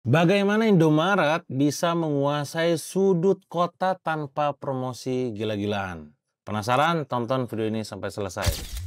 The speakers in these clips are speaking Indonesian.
Bagaimana Indomaret bisa menguasai sudut kota tanpa promosi gila-gilaan? Penasaran? Tonton video ini sampai selesai.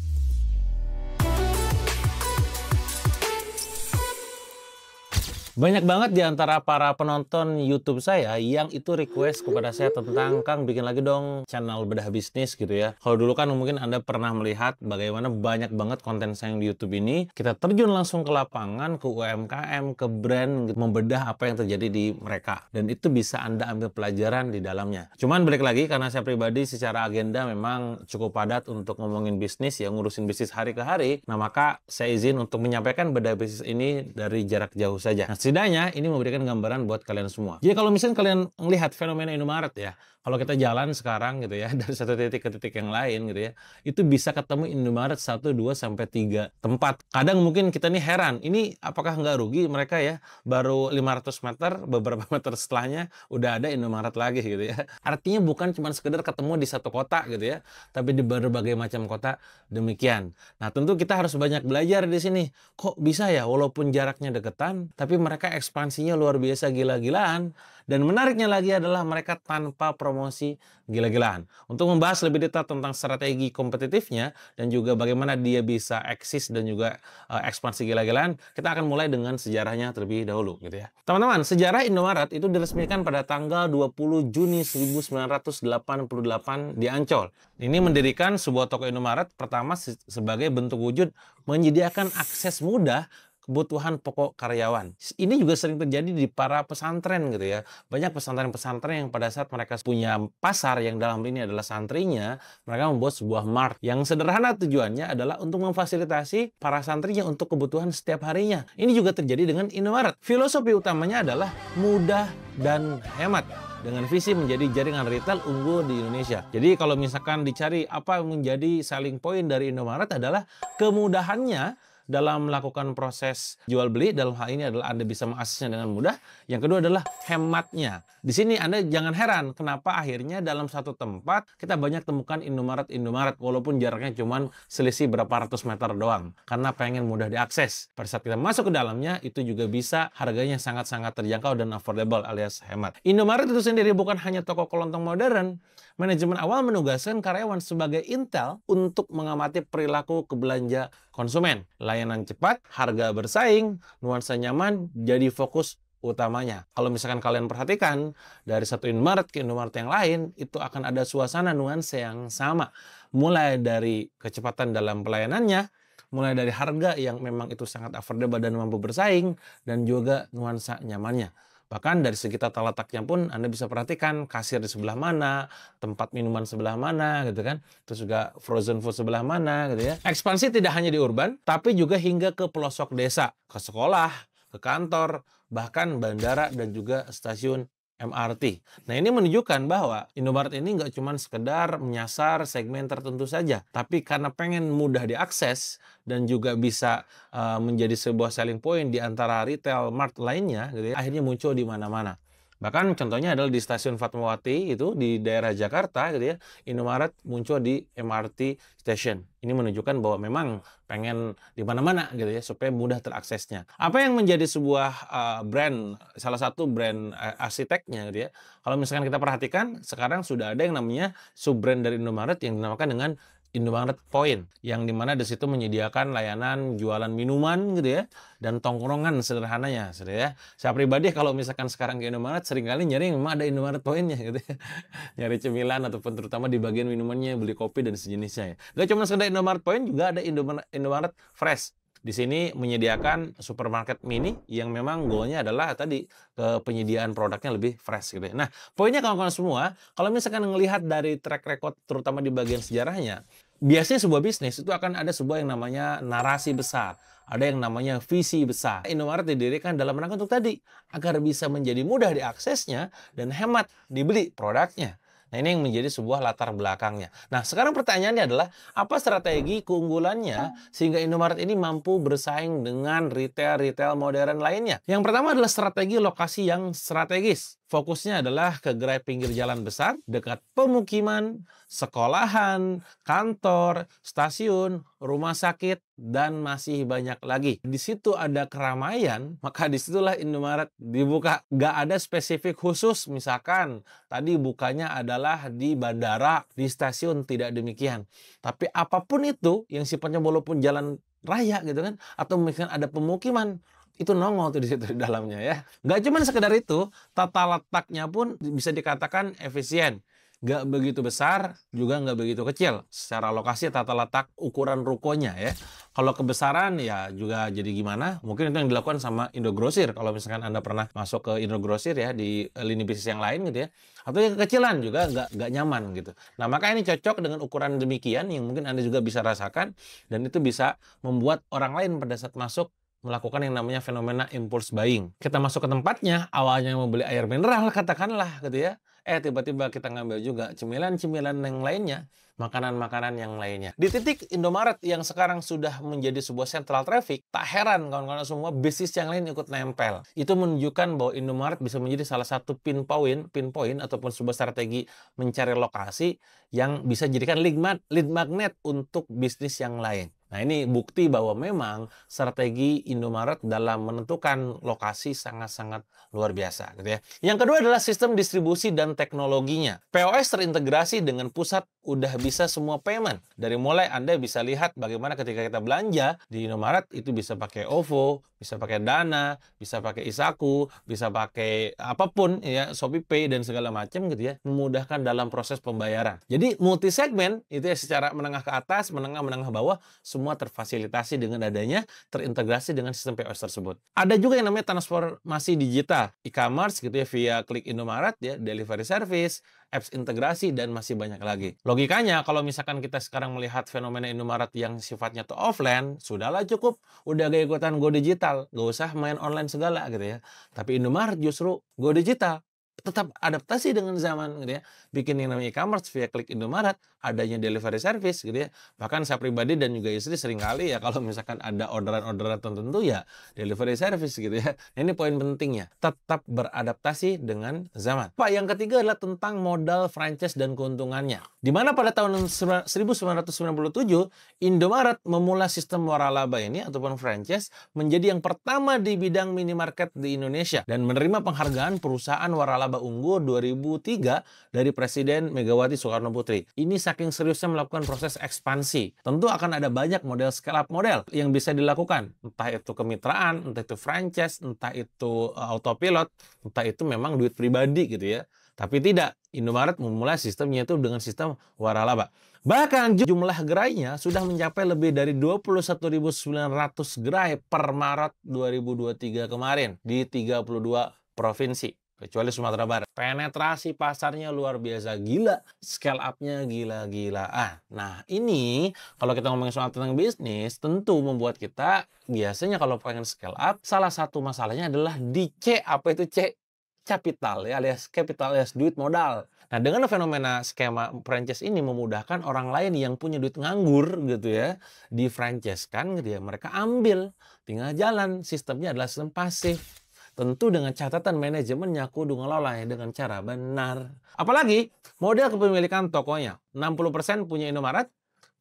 Banyak banget di antara para penonton YouTube saya yang itu request kepada saya tentang, "Kang, bikin lagi dong channel bedah bisnis," gitu ya. Kalau dulu kan mungkin Anda pernah melihat bagaimana banyak banget konten saya yang di YouTube ini, kita terjun langsung ke lapangan, ke UMKM, ke brand, membedah apa yang terjadi di mereka. Dan itu bisa Anda ambil pelajaran di dalamnya. Cuman balik lagi, karena saya pribadi secara agenda memang cukup padat untuk ngomongin bisnis, ya ngurusin bisnis hari ke hari, nah maka saya izin untuk menyampaikan bedah bisnis ini dari jarak jauh saja. Nah, setidaknya ini memberikan gambaran buat kalian semua. Jadi kalau misalnya kalian melihat fenomena Indomaret ya, kalau kita jalan sekarang gitu ya, dari satu titik ke titik yang lain gitu ya, itu bisa ketemu Indomaret 1, 2, sampai 3 tempat. Kadang mungkin kita nih heran, ini apakah nggak rugi mereka ya, baru 500 meter, beberapa meter setelahnya udah ada Indomaret lagi gitu ya. Artinya bukan cuma sekedar ketemu di satu kota gitu ya, tapi di berbagai macam kota demikian. Nah, tentu kita harus banyak belajar di sini. Kok bisa ya walaupun jaraknya deketan, tapi mereka ekspansinya luar biasa gila-gilaan. Dan menariknya lagi adalah mereka tanpa promosi gila-gilaan. Untuk membahas lebih detail tentang strategi kompetitifnya dan juga bagaimana dia bisa eksis dan juga ekspansi gila-gilaan, kita akan mulai dengan sejarahnya terlebih dahulu gitu ya. Teman-teman, sejarah Indomaret itu diresmikan pada tanggal 20 Juni 1988 di Ancol. Ini mendirikan sebuah toko Indomaret pertama sebagai bentuk wujud menyediakan akses mudah kebutuhan pokok karyawan. Ini juga sering terjadi di para pesantren gitu ya. Banyak pesantren-pesantren yang pada saat mereka punya pasar yang dalam ini adalah santrinya, mereka membuat sebuah mart yang sederhana, tujuannya adalah untuk memfasilitasi para santrinya untuk kebutuhan setiap harinya. Ini juga terjadi dengan Indomaret. Filosofi utamanya adalah mudah dan hemat, dengan visi menjadi jaringan retail unggul di Indonesia. Jadi kalau misalkan dicari apa yang menjadi selling point dari Indomaret adalah kemudahannya dalam melakukan proses jual beli. Dalam hal ini adalah Anda bisa mengaksesnya dengan mudah. Yang kedua adalah hematnya. Di sini Anda jangan heran kenapa akhirnya dalam satu tempat kita banyak temukan Indomaret walaupun jaraknya cuma selisih berapa ratus meter doang. Karena pengen mudah diakses. Pada saat kita masuk ke dalamnya itu juga bisa harganya sangat-sangat terjangkau dan affordable alias hemat. Indomaret itu sendiri bukan hanya toko kelontong modern. Manajemen awal menugaskan karyawan sebagai intel untuk mengamati perilaku kebelanja konsumen. Layanan cepat, harga bersaing, nuansa nyaman jadi fokus utamanya. Kalau misalkan kalian perhatikan, dari satu Indomaret ke Indomaret yang lain, itu akan ada suasana nuansa yang sama. Mulai dari kecepatan dalam pelayanannya, mulai dari harga yang memang itu sangat affordable dan mampu bersaing, dan juga nuansa nyamannya. Bahkan dari segi tata letaknya pun Anda bisa perhatikan kasir di sebelah mana, tempat minuman sebelah mana gitu kan. Terus juga frozen food sebelah mana gitu ya. Ekspansi tidak hanya di urban, tapi juga hingga ke pelosok desa, ke sekolah, ke kantor, bahkan bandara dan juga stasiun MRT. Nah, ini menunjukkan bahwa Indomaret ini nggak cuma sekedar menyasar segmen tertentu saja, tapi karena pengen mudah diakses dan juga bisa menjadi sebuah selling point di antara retail mart lainnya, gitu ya, akhirnya muncul di mana-mana. Bahkan contohnya adalah di stasiun Fatmawati itu di daerah Jakarta gitu ya, Indomaret muncul di MRT station. Ini menunjukkan bahwa memang pengen di mana-mana gitu ya supaya mudah teraksesnya. Apa yang menjadi sebuah brand, salah satu brand arsiteknya gitu ya. Kalau misalkan kita perhatikan sekarang sudah ada yang namanya sub-brand dari Indomaret yang dinamakan dengan Indomaret Point, yang dimana di situ menyediakan layanan jualan minuman gitu ya, dan tongkrongan sederhananya, gitu ya. Saya pribadi kalau misalkan sekarang ke Indomaret, seringkali nyari memang ada Indomaret Point-nya gitu ya. Nyari cemilan ataupun terutama di bagian minumannya, beli kopi dan sejenisnya ya. Gak cuma sekedar Indomaret Point, juga ada Indomaret Fresh. Di sini menyediakan supermarket mini yang memang goalnya adalah tadi penyediaan produknya lebih fresh gitu ya. Nah, poinnya kawan-kawan semua, kalau misalkan ngelihat dari track record terutama di bagian sejarahnya, biasanya sebuah bisnis itu akan ada sebuah yang namanya narasi besar, ada yang namanya visi besar. Indomaret didirikan dalam rangka untuk tadi, agar bisa menjadi mudah diaksesnya dan hemat dibeli produknya. Nah, ini yang menjadi sebuah latar belakangnya. Nah, sekarang pertanyaannya adalah, apa strategi keunggulannya sehingga Indomaret ini mampu bersaing dengan retail-retail modern lainnya? Yang pertama adalah strategi lokasi yang strategis. Fokusnya adalah ke gerai pinggir jalan besar, dekat pemukiman, sekolahan, kantor, stasiun, rumah sakit, dan masih banyak lagi. Di situ ada keramaian, maka disitulah Indomaret dibuka. Nggak ada spesifik khusus, misalkan tadi bukanya adalah di bandara, di stasiun, tidak demikian. Tapi apapun itu yang sifatnya walaupun jalan raya gitu kan, atau misalkan ada pemukiman, itu nongol tuh di situ di dalamnya ya. Nggak cuma sekedar itu, tata letaknya pun bisa dikatakan efisien. Nggak begitu besar, juga nggak begitu kecil. Secara lokasi tata letak ukuran rukonya ya. Kalau kebesaran ya juga jadi gimana? Mungkin itu yang dilakukan sama Indogrosir. Kalau misalkan Anda pernah masuk ke Indogrosir ya di lini bisnis yang lain gitu ya. Atau yang kekecilan juga nggak nyaman gitu. Nah maka ini cocok dengan ukuran demikian yang mungkin Anda juga bisa rasakan. Dan itu bisa membuat orang lain pada saat masuk melakukan yang namanya fenomena impulse buying. Kita masuk ke tempatnya, awalnya mau beli air mineral katakanlah gitu ya. Tiba-tiba kita ngambil juga cemilan-cemilan yang lainnya, makanan-makanan yang lainnya. Di titik Indomaret yang sekarang sudah menjadi sebuah central traffic, tak heran kawan-kawan semua bisnis yang lain ikut nempel. Itu menunjukkan bahwa Indomaret bisa menjadi salah satu pinpoint ataupun sebuah strategi mencari lokasi yang bisa jadikan lead magnet untuk bisnis yang lain. Nah ini bukti bahwa memang strategi Indomaret dalam menentukan lokasi sangat-sangat luar biasa gitu ya. Yang kedua adalah sistem distribusi dan teknologinya. POS terintegrasi dengan pusat, udah bisa semua payment. Dari mulai Anda bisa lihat bagaimana ketika kita belanja di Indomaret itu bisa pakai OVO, bisa pakai Dana, bisa pakai Isaku, bisa pakai apapun ya, ShopeePay dan segala macam gitu ya, memudahkan dalam proses pembayaran. Jadi multi segmen itu ya, secara menengah ke atas, menengah bawah, semua terfasilitasi dengan adanya terintegrasi dengan sistem POS tersebut. Ada juga yang namanya transformasi digital, e-commerce gitu ya via Klik Indomaret ya, delivery service, apps integrasi, dan masih banyak lagi. Logikanya kalau misalkan kita sekarang melihat fenomena Indomaret yang sifatnya tuh offline, sudahlah cukup, udah gak ikutan go digital, gak usah main online segala gitu ya. Tapi Indomaret justru go digital, tetap adaptasi dengan zaman gitu ya. Bikin yang namanya e-commerce via Klik Indomaret, adanya delivery service gitu ya. Bahkan saya pribadi dan juga istri seringkali ya kalau misalkan ada orderan-orderan tertentu ya delivery service gitu ya. Ini poin pentingnya, tetap beradaptasi dengan zaman. Pak, yang ketiga adalah tentang modal franchise dan keuntungannya. Di mana pada tahun 1997 Indomaret memulai sistem waralaba ini ataupun franchise menjadi yang pertama di bidang minimarket di Indonesia dan menerima penghargaan perusahaan waralaba unggul 2003 dari Presiden Megawati Soekarno Putri. Ini saking seriusnya melakukan proses ekspansi. Tentu akan ada banyak model scale up model yang bisa dilakukan. Entah itu kemitraan, entah itu franchise, entah itu autopilot, entah itu memang duit pribadi gitu ya. Tapi tidak, Indomaret memulai sistemnya itu dengan sistem waralaba. Bahkan jumlah gerainya sudah mencapai lebih dari 21.900 gerai per Maret 2023 kemarin di 32 provinsi. Kecuali Sumatera Barat. Penetrasi pasarnya luar biasa, gila. Scale up-nya gila-gilaan. Nah, ini kalau kita ngomongin soal tentang bisnis, tentu membuat kita biasanya kalau pengen scale up, salah satu masalahnya adalah di C. Apa itu C? Capital ya, alias capital, alias duit modal. Nah, dengan fenomena skema franchise ini memudahkan orang lain yang punya duit nganggur gitu ya, di franchise kan gitu ya, mereka ambil, tinggal jalan. Sistemnya adalah sistem pasif. Tentu dengan catatan manajemennya kudu ngelolanya dengan cara benar. Apalagi model kepemilikan tokonya. 60% punya Indomaret,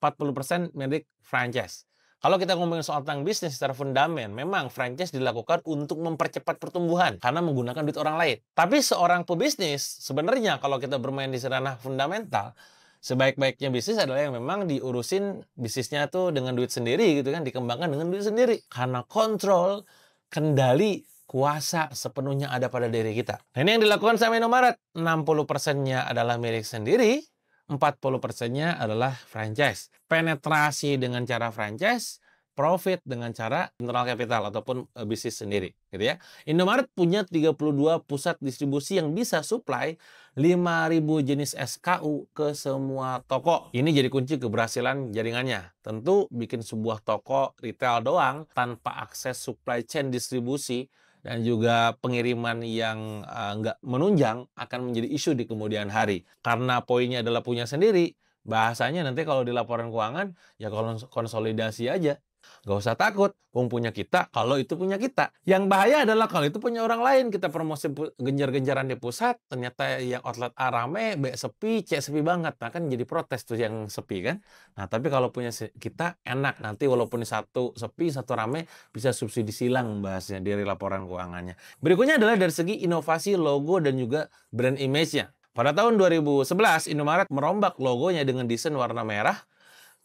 40% milik franchise. Kalau kita ngomongin soal tentang bisnis secara fundamental, memang franchise dilakukan untuk mempercepat pertumbuhan karena menggunakan duit orang lain. Tapi seorang pebisnis, sebenarnya kalau kita bermain di ranah fundamental, sebaik-baiknya bisnis adalah yang memang diurusin bisnisnya tuh dengan duit sendiri gitu kan, dikembangkan dengan duit sendiri. Karena kontrol, kendali, kuasa sepenuhnya ada pada diri kita. Nah, ini yang dilakukan sama Indomaret. 60%-nya adalah milik sendiri, 40%-nya adalah franchise. Penetrasi dengan cara franchise, profit dengan cara internal capital ataupun bisnis sendiri, gitu ya. Indomaret punya 32 pusat distribusi yang bisa supply 5.000 jenis SKU ke semua toko. Ini jadi kunci keberhasilan jaringannya. Tentu bikin sebuah toko retail doang tanpa akses supply chain distribusi dan juga pengiriman yang nggak menunjang akan menjadi isu di kemudian hari. Karena poinnya adalah punya sendiri, bahasanya nanti kalau di laporan keuangan, ya kalau konsolidasi aja. Nggak usah takut, wong punya kita kalau itu punya kita. Yang bahaya adalah kalau itu punya orang lain, kita promosi genjar-genjaran di pusat, ternyata yang outlet A rame, B sepi, C sepi banget. Nah kan jadi protes tuh yang sepi kan. Nah tapi kalau punya kita enak, nanti walaupun satu sepi, satu rame, bisa subsidi silang bahasnya dari laporan keuangannya. Berikutnya adalah dari segi inovasi logo dan juga brand image-nya. Pada tahun 2011, Indomaret merombak logonya dengan desain warna merah,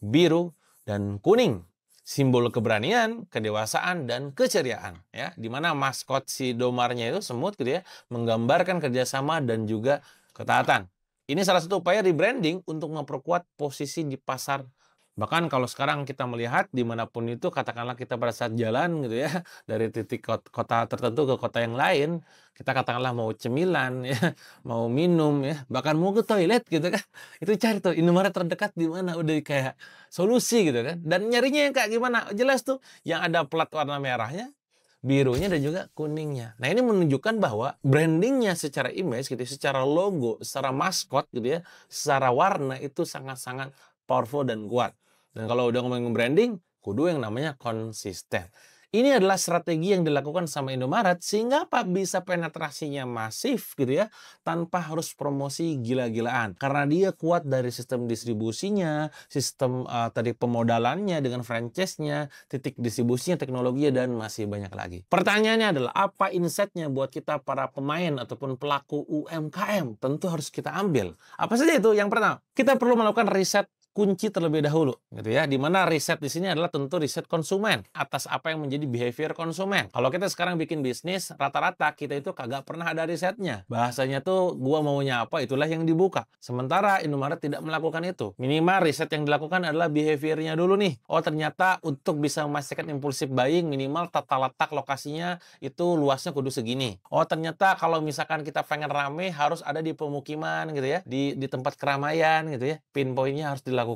biru, dan kuning. Simbol keberanian, kedewasaan, dan keceriaan. Ya, di mana maskot si Domarnya itu semut gitu ya, menggambarkan kerjasama dan juga ketaatan. Ini salah satu upaya rebranding untuk memperkuat posisi di pasar. Bahkan kalau sekarang kita melihat dimanapun itu, katakanlah kita pada saat jalan gitu ya, dari titik kota tertentu ke kota yang lain, kita katakanlah mau cemilan ya, mau minum ya, bahkan mau ke toilet gitu kan, itu cari tuh Indomaret terdekat di mana, udah kayak solusi gitu kan. Dan nyarinya yang kayak gimana? Jelas tuh yang ada plat warna merahnya, birunya dan juga kuningnya. Nah ini menunjukkan bahwa brandingnya secara image gitu, secara logo, secara maskot gitu ya, secara warna itu sangat-sangat powerful dan kuat. Dan kalau udah ngomongin branding, kudu yang namanya konsisten. Ini adalah strategi yang dilakukan sama Indomaret sehingga apa? Bisa penetrasinya masif gitu ya, tanpa harus promosi gila-gilaan. Karena dia kuat dari sistem distribusinya, sistem tadi pemodalannya dengan franchise-nya, titik distribusinya, teknologinya, dan masih banyak lagi. Pertanyaannya adalah apa insight-nya buat kita para pemain ataupun pelaku UMKM? Tentu harus kita ambil. Apa saja itu? Yang pertama, kita perlu melakukan riset kunci terlebih dahulu, gitu ya. Di mana riset di sini adalah tentu riset konsumen atas apa yang menjadi behavior konsumen. Kalau kita sekarang bikin bisnis, rata-rata kita itu kagak pernah ada risetnya. Bahasanya tuh gua maunya apa, itulah yang dibuka. Sementara Indomaret tidak melakukan itu. Minimal riset yang dilakukan adalah behaviornya dulu nih. Oh ternyata untuk bisa memastikan impulsif buying, minimal tata letak lokasinya itu luasnya kudu segini. Oh ternyata kalau misalkan kita pengen rame harus ada di pemukiman gitu ya, di tempat keramaian gitu ya. Pinpointnya harus dilakukan.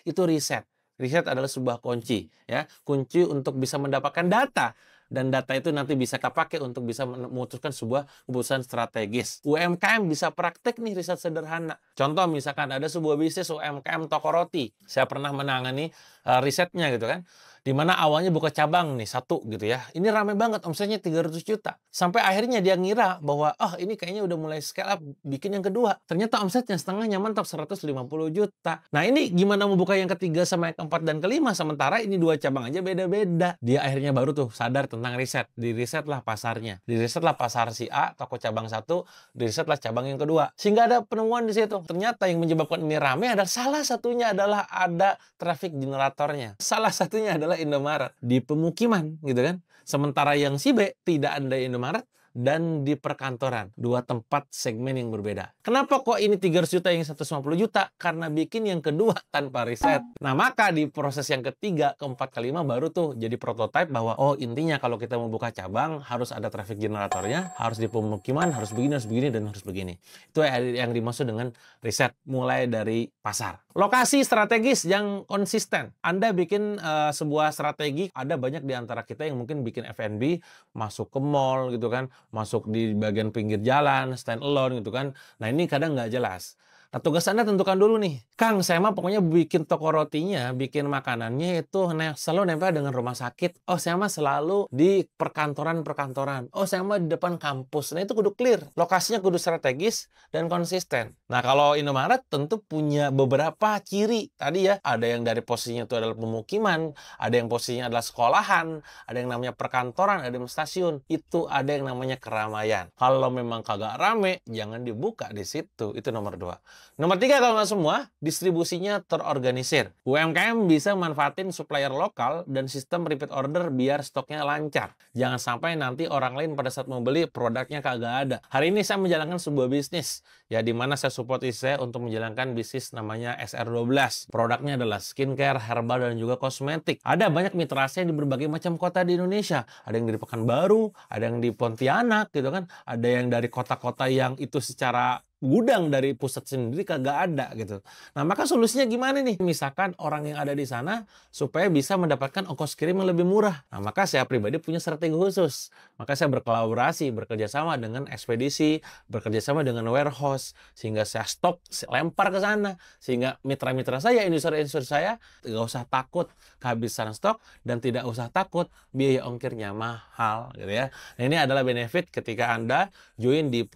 Itu riset. Riset adalah sebuah kunci, ya. Kunci untuk bisa mendapatkan data. Dan data itu nanti bisa kita pakai untuk bisa memutuskan sebuah keputusan strategis. UMKM bisa praktek nih riset sederhana. Contoh misalkan ada sebuah bisnis UMKM toko roti. Saya pernah menangani risetnya gitu kan. Di mana awalnya buka cabang nih, satu gitu ya. Ini ramai banget, omsetnya 300 juta. Sampai akhirnya dia ngira bahwa, ini kayaknya udah mulai scale up, bikin yang kedua. Ternyata omsetnya setengahnya mantap, 150 juta. Nah ini gimana membuka yang ketiga sama yang keempat dan kelima, sementara ini 2 cabang aja beda-beda. Dia akhirnya baru tuh sadar tentang riset. Dirisetlah pasarnya. Dirisetlah pasar si A, toko cabang 1, dirisetlah cabang yang kedua. Sehingga ada penemuan di situ. Ternyata yang menyebabkan ini ramai adalah salah satunya adalah ada traffic generatornya. Salah satunya adalah Indomaret di pemukiman gitu kan. Sementara yang si B tidak ada Indomaret dan di perkantoran. 2 tempat segmen yang berbeda. Kenapa kok ini 300 juta yang 150 juta? Karena bikin yang kedua tanpa riset. Nah maka di proses yang ketiga, keempat, kelima baru tuh jadi prototipe bahwa intinya kalau kita mau buka cabang harus ada traffic generatornya, harus di pemukiman, harus begini, dan harus begini. Itu yang dimaksud dengan riset mulai dari pasar. Lokasi strategis yang konsisten. Anda bikin sebuah strategi, ada banyak di antara kita yang mungkin bikin F&B, masuk ke mall gitu kan, masuk di bagian pinggir jalan, stand alone gitu kan. Nah ini kadang nggak jelas. Nah tugas Anda tentukan dulu nih, Kang saya mah pokoknya bikin toko rotinya, bikin makanannya itu selalu nempel dengan rumah sakit. Oh saya mah selalu di perkantoran-perkantoran. Oh saya mah di depan kampus. Nah itu kudu clear, lokasinya kudu strategis dan konsisten. Nah kalau Indomaret tentu punya beberapa ciri. Tadi ya, ada yang dari posisinya itu adalah pemukiman, ada yang posisinya adalah sekolahan, ada yang namanya perkantoran, ada yang stasiun. Itu ada yang namanya keramaian. Kalau memang kagak rame, jangan dibuka di situ. Itu nomor 2. Nomor 3 kalau nggak semua, distribusinya terorganisir. UMKM bisa manfaatin supplier lokal dan sistem repeat order biar stoknya lancar. Jangan sampai nanti orang lain pada saat mau beli produknya kagak ada. Hari ini saya menjalankan sebuah bisnis, ya di mana saya support istri saya untuk menjalankan bisnis namanya SR12. Produknya adalah skincare, herbal, dan juga kosmetik. Ada banyak mitra saya di berbagai macam kota di Indonesia. Ada yang di Pekanbaru, ada yang di Pontianak gitu kan, ada yang dari kota-kota yang itu secara gudang dari pusat sendiri kagak ada gitu. Nah, maka solusinya gimana nih? Misalkan orang yang ada di sana supaya bisa mendapatkan ongkos kirim yang lebih murah. Nah, maka saya pribadi punya strategi khusus. Maka saya berkolaborasi, bekerja sama dengan ekspedisi, bekerja sama dengan warehouse, sehingga saya stok, lempar ke sana. Sehingga mitra-mitra saya, industri-industri saya, nggak usah takut kehabisan stok, dan tidak usah takut biaya ongkirnya mahal gitu ya. Nah, ini adalah benefit ketika Anda join di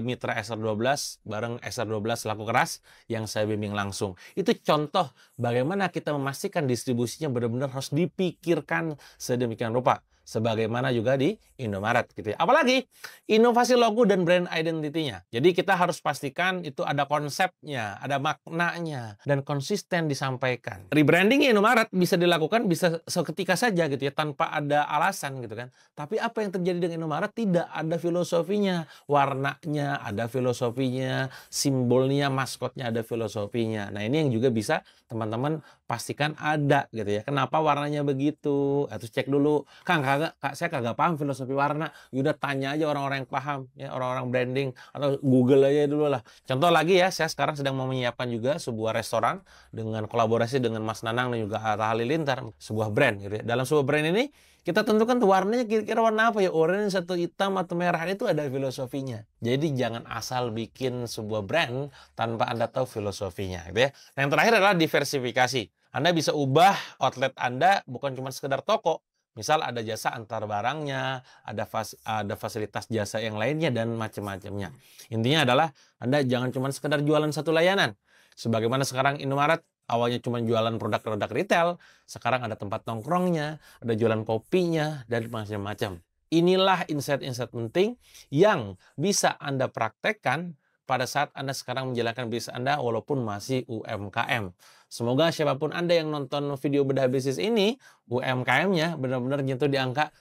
Mitra SR12 bareng SR12 Laku Keras yang saya bimbing langsung. Itu contoh bagaimana kita memastikan distribusinya benar-benar harus dipikirkan sedemikian rupa. Sebagaimana juga di Indomaret gitu ya. Apalagi inovasi logo dan brand identity-nya. Jadi kita harus pastikan itu ada konsepnya, ada maknanya, dan konsisten disampaikan. Rebranding Indomaret bisa dilakukan bisa seketika saja gitu ya, tanpa ada alasan gitu kan. Tapi apa yang terjadi dengan Indomaret? Tidak ada filosofinya. Warnanya ada filosofinya, simbolnya, maskotnya ada filosofinya. Nah, ini yang juga bisa teman-teman pastikan ada gitu ya. Kenapa warnanya begitu? Terus cek dulu, Kang, saya kagak paham filosofi warna. Udah tanya aja orang-orang yang paham ya, orang-orang branding, atau Google aja dulu lah. Contoh lagi ya, saya sekarang sedang mau menyiapkan juga sebuah restoran dengan kolaborasi dengan Mas Nanang dan juga Atta Halilintar, sebuah brand gitu ya. Dalam sebuah brand ini kita tentukan tuh warnanya kira-kira warna apa ya, oranye atau hitam atau merah, itu ada filosofinya. Jadi jangan asal bikin sebuah brand tanpa Anda tahu filosofinya gitu ya. Nah, yang terakhir adalah diversifikasi. Anda bisa ubah outlet Anda bukan cuma sekedar toko. Misal ada jasa antar barangnya, ada fasilitas jasa yang lainnya, dan macam-macamnya. Intinya adalah Anda jangan cuma sekedar jualan satu layanan. Sebagaimana sekarang Indomaret awalnya cuma jualan produk-produk retail, sekarang ada tempat nongkrongnya, ada jualan kopinya, dan macam-macam. Inilah insight-insight penting yang bisa Anda praktekkan pada saat Anda sekarang menjalankan bisnis Anda walaupun masih UMKM. Semoga siapapun Anda yang nonton video bedah bisnis ini, UMKM-nya benar-benar nyentuh di angka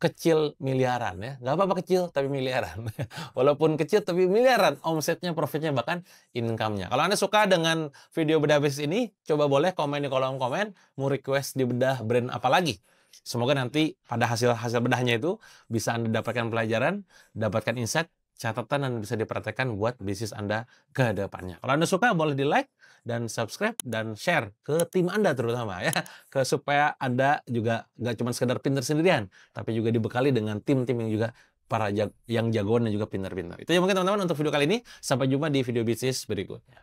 kecil miliaran ya. Nggak apa-apa kecil, tapi miliaran. Walaupun kecil, tapi miliaran. Omsetnya, profitnya, bahkan income-nya. Kalau Anda suka dengan video bedah bisnis ini, coba boleh komen di kolom komen, mau request di bedah brand apa lagi. Semoga nanti pada hasil bedahnya itu bisa Anda dapatkan pelajaran, dapatkan insight, catatan, dan bisa dipraktekkan buat bisnis Anda ke depannya. Kalau Anda suka, boleh di-like dan subscribe dan share ke tim Anda terutama ya, supaya Anda juga nggak cuma sekedar pintar sendirian, tapi juga dibekali dengan tim-tim yang juga yang jagoan dan juga pintar-pintar. Itu ya mungkin teman-teman untuk video kali ini. Sampai jumpa di video bisnis berikutnya.